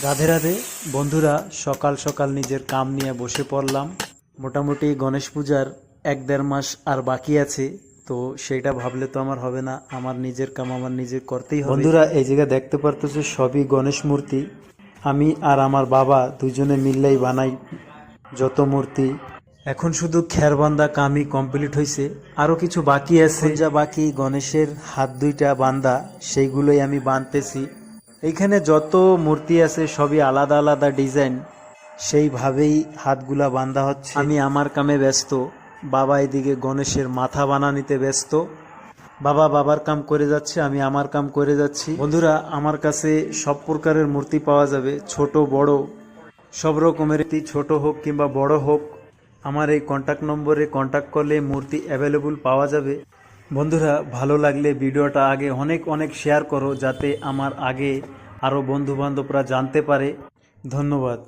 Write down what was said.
রাধে রাধে বন্ধুরা, সকাল সকাল নিজের কাম নিয়ে বসে পড়লাম। মোটামুটি গণেশ পূজার 1-1.5 মাস আর বাকি আছে, তো সেটা ভাবলে তো আমার হবে না। আমার নিজের কাম আমার নিজে করতেই হবে। বন্ধুরা, এই জায়গায় দেখতে পারতেছো সবই গণেশ মূর্তি। আমি আর আমার বাবা দুজনে মিললেই বানাই যত মূর্তি। এখন শুধু খেরবান্ধা কামই কমপ্লিট হয়েছে, আরও কিছু বাকি আছে। যা বাকি গণেশের হাত দুইটা বান্ধা, সেইগুলোই আমি বাঁধতেছি। এইখানে যত মূর্তি আছে সবই আলাদা আলাদা ডিজাইন, সেইভাবেই হাতগুলা বাঁধা হচ্ছে। আমি আমার কামে ব্যস্ত, বাবা এদিকে গণেশের মাথা বানানিতে ব্যস্ত। বাবা বাবার কাম করে যাচ্ছে, আমি আমার কাম করে যাচ্ছি। বন্ধুরা, আমার কাছে সব প্রকারের মূর্তি পাওয়া যাবে, ছোট বড় সব রকমের। ছোট হোক কিংবা বড় হোক, আমার এই কন্ট্যাক্ট নম্বরে কন্ট্যাক্ট করলে মূর্তি অ্যাভেলেবল পাওয়া যাবে। বন্ধুরা, ভালো লাগলে ভিডিওটা আগে অনেক অনেক শেয়ার করো, যাতে আমার আগে আরও বন্ধু বান্ধবরা জানতে পারে। ধন্যবাদ।